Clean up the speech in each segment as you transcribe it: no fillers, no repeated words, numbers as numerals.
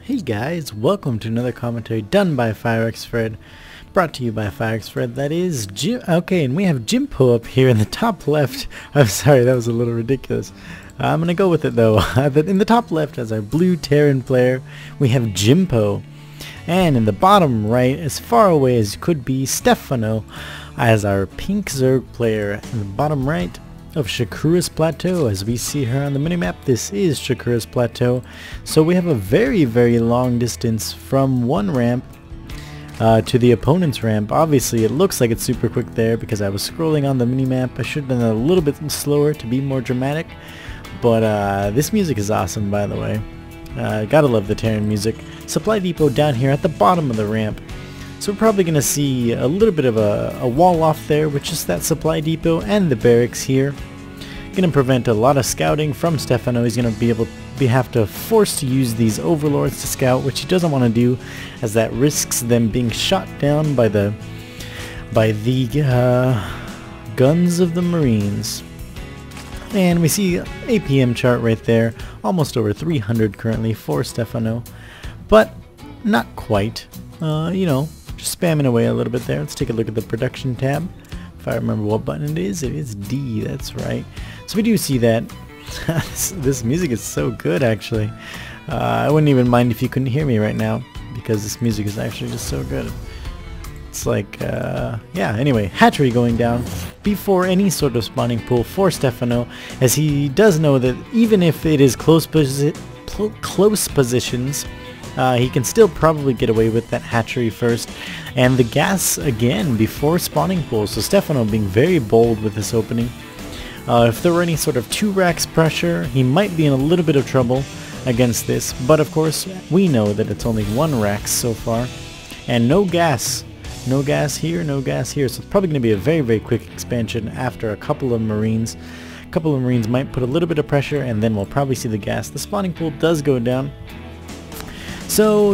Hey guys, welcome to another commentary done by Firexfred, brought to you by Firexfred. That is okay, and we have Jimpo up here in the top left. I'm sorry, that was a little ridiculous. I'm gonna go with it though. In the top left as our blue Terran player, we have Jimpo, and in the bottom right, as far away as could be, Stephano as our pink Zerg player. In the bottom right of Shakuras Plateau, as we see her on the minimap, this is Shakuras Plateau. So we have a very long distance from one ramp to the opponent's ramp. Obviously it looks like it's super quick there because I was scrolling on the minimap. I should have done it a little bit slower to be more dramatic, but this music is awesome, by the way. Gotta love the Terran music. Supply depot down here at the bottom of the ramp. So we're probably going to see a little bit of a wall off there with just that supply depot and the barracks here. Going to prevent a lot of scouting from Stephano. He's going to have to force to use these overlords to scout, which he doesn't want to do, as that risks them being shot down by the guns of the Marines. And we see APM chart right there, almost over 300 currently for Stephano, but not quite. You know, just spamming away a little bit there. Let's take a look at the production tab. If I remember what button it is D, that's right. So we do see that. This music is so good, actually. I wouldn't even mind if you couldn't hear me right now, because this music is actually just so good. It's like, yeah, anyway, hatchery going down before any sort of spawning pool for Stephano, as he does know that even if it is close positions, he can still probably get away with that hatchery first, and the gas again before spawning pool. So Stephano being very bold with this opening. If there were any sort of 2 racks pressure, he might be in a little bit of trouble against this, but of course we know that it's only 1 rack so far, and no gas here, no gas here. So it's probably going to be a very quick expansion after a couple of Marines. A couple of Marines might put a little bit of pressure, and then we'll probably see the gas. The spawning pool does go down. So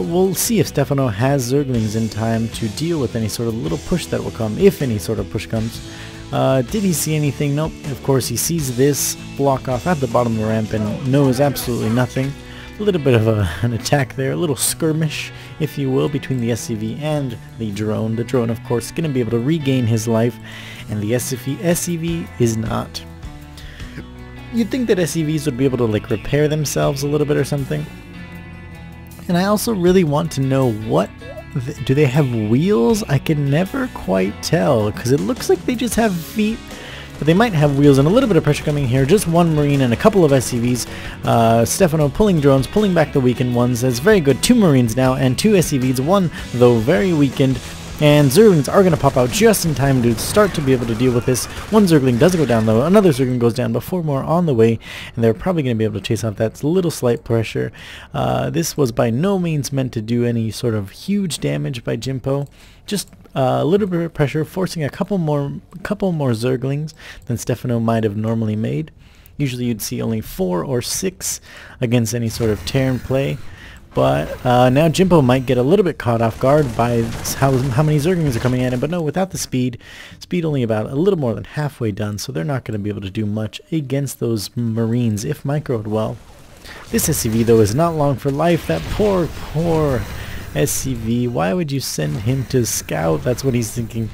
we'll see if Stephano has Zerglings in time to deal with any sort of little push that will come, if any sort of push comes. Did he see anything? Nope. Of course he sees this block off at the bottom of the ramp and knows absolutely nothing. A little bit of an attack there, a little skirmish, if you will, between the SCV and the drone. The drone, of course, is going to be able to regain his life, and the SCV is not. You'd think that SCVs would be able to like repair themselves a little bit or something. And I also really want to know, do they have wheels? I can never quite tell, because it looks like they just have feet, but they might have wheels, and a little bit of pressure coming here. Just 1 Marine and a couple of SCVs. Stephano pulling drones, pulling back the weakened ones. That's very good. 2 Marines now and 2 SCVs, 1 though very weakened. And Zerglings are going to pop out just in time to start to be able to deal with this. 1 Zergling does go down though, another Zergling goes down, but 4 more on the way, and they're probably going to be able to chase off that little slight pressure. This was by no means meant to do any sort of huge damage by Jimpo. Just a little bit of pressure, forcing a couple more Zerglings than Stephano might have normally made. Usually you'd see only 4 or 6 against any sort of Terran play. But now Jimpo might get a little bit caught off guard by how many Zerglings are coming at him. But no, without the speed only about a little more than halfway done, so they're not going to be able to do much against those Marines if microed well. This SCV though is not long for life. That poor SCV. Why would you send him to scout? That's what he's thinking.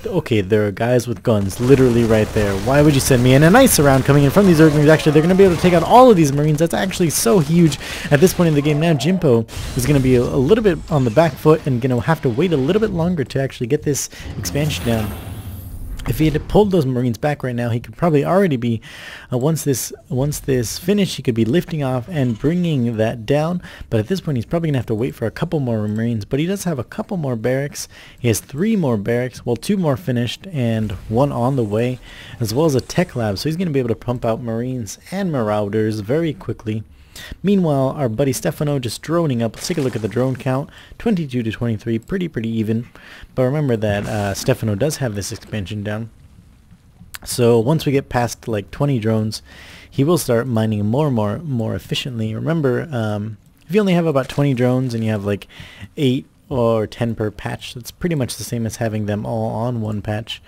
Okay, there are guys with guns literally right there. Why would you send me in a nice round coming in from these Zerglings? Actually, they're going to be able to take out all of these Marines. That's actually so huge at this point in the game. Now Jimpo is going to be a little bit on the back foot and going to have to wait a little bit longer to actually get this expansion down. If he had pulled those Marines back right now, he could probably already be, once this finished, he could be lifting off and bringing that down. But at this point, he's probably going to have to wait for a couple more Marines. But he does have a couple more barracks. He has 3 more barracks, well, 2 more finished and 1 on the way, as well as a tech lab. So he's going to be able to pump out Marines and Marauders very quickly. Meanwhile, our buddy Stephano just droning up. Let's take a look at the drone count. 22 to 23, pretty even. But remember that Stephano does have this expansion down. So once we get past like 20 drones, he will start mining more efficiently. Remember, if you only have about 20 drones and you have like 8 or 10 per patch, that's pretty much the same as having them all on 1 patch.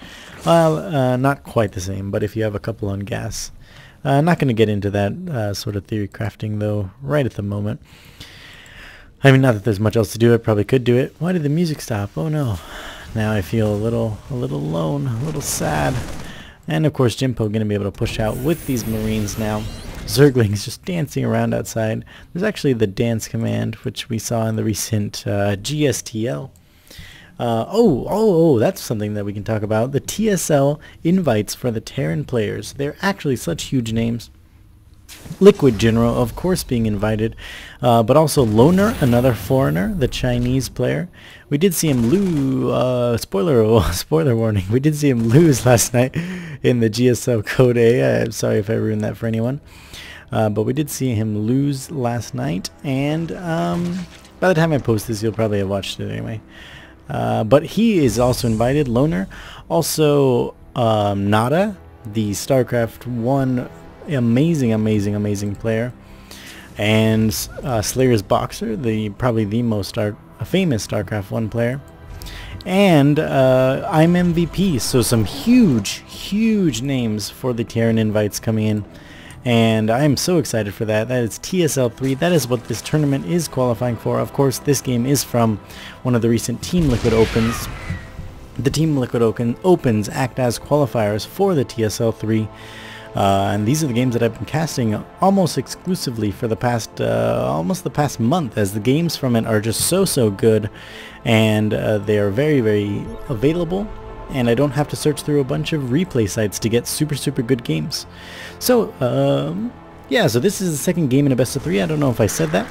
Well, not quite the same, but if you have a couple on gas. Not going to get into that sort of theory crafting though right at the moment. I mean, not that there's much else to do. I probably could do it. Why did the music stop? Oh no. Now I feel a little alone, a little sad. And of course Jimpo going to be able to push out with these Marines now. Zergling's just dancing around outside. There's actually the dance command, which we saw in the recent GSTL. That's something that we can talk about. The TSL invites for the Terran players. They're actually such huge names. Liquid General, of course, being invited, but also Loner, another foreigner, the Chinese player. We did see him lose, spoiler warning, we did see him lose last night in the GSL Code A. I'm sorry if I ruined that for anyone. But we did see him lose last night, and by the time I post this, you'll probably have watched it anyway. But he is also invited, Loner. Also, Nada, the StarCraft 1 amazing player, and Slayer's Boxer, probably the most famous StarCraft 1 player, and I'm MVP. So some huge names for the Terran invites coming in, and I'm so excited for that. That is TSL 3. That is what this tournament is qualifying for. Of course, this game is from one of the recent TeamLiquid Opens. The TeamLiquid Opens act as qualifiers for the TSL 3. And these are the games that I've been casting almost exclusively for the past, almost the past month, as the games from it are just so good, and they are very available, and I don't have to search through a bunch of replay sites to get super good games. So, yeah, so this is the second game in a best of 3. I don't know if I said that.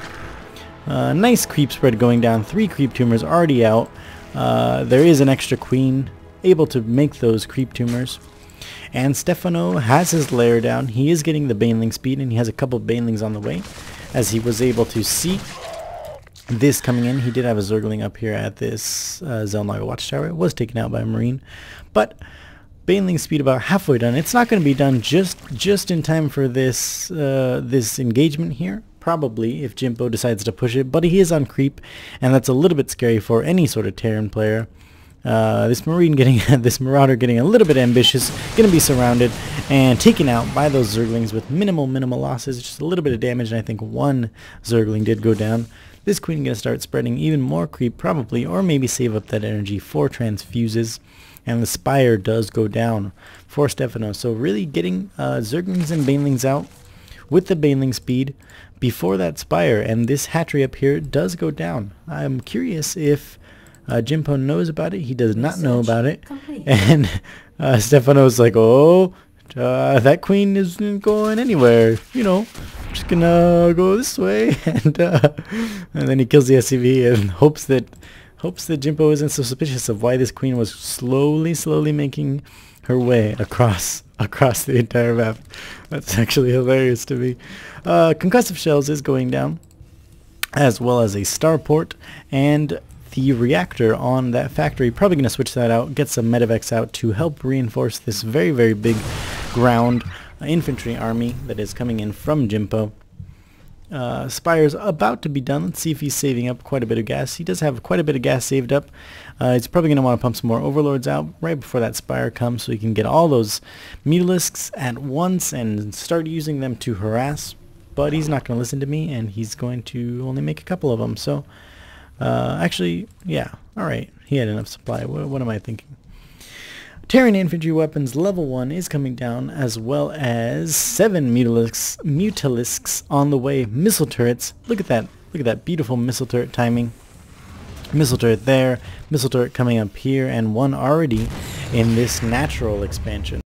Nice creep spread going down. 3 creep tumors already out. There is an extra queen able to make those creep tumors. And Stephano has his lair down. He is getting the Baneling speed, and he has a couple of Banelings on the way, as he was able to see this coming in. He did have a Zergling up here at this Zelnaga Watchtower. It was taken out by a Marine, but Baneling speed about halfway done. It's not going to be done just in time for this this engagement here. Probably if Jimpo decides to push it, but he is on creep, and that's a little bit scary for any sort of Terran player. This Marauder getting a little bit ambitious, gonna be surrounded and taken out by those Zerglings with minimal losses, just a little bit of damage, and I think one Zergling did go down. This queen gonna start spreading even more creep probably, or maybe save up that energy for transfuses, and the Spire does go down for Stephano. So really getting Zerglings and Banelings out with the Baneling speed before that Spire, and this hatchery up here does go down. I'm curious if Jimpo knows about it. He does not know about it. And Stephano's like, oh, that queen isn't going anywhere. You know, I'm just gonna go this way. And then he kills the SCV and hopes that Jimpo isn't so suspicious of why this queen was slowly making her way across the entire map. That's actually hilarious to me. Concussive shells is going down, as well as a starport, and the reactor on that factory. Probably going to switch that out, get some medevacs out to help reinforce this very big ground infantry army that is coming in from Jimpo. Spire's about to be done. Let's see if he's saving up quite a bit of gas. He does have quite a bit of gas saved up. He's probably going to want to pump some more overlords out right before that Spire comes, so he can get all those Mutalisks at once and start using them to harass. But he's not going to listen to me, and he's going to only make a couple of them. So actually, yeah, alright, he had enough supply. What am I thinking? Terran infantry weapons level 1 is coming down, as well as 7 Mutalisks on the way. Missile turrets, look at that beautiful missile turret timing. Missile turret there, missile turret coming up here, and one already in this natural expansion.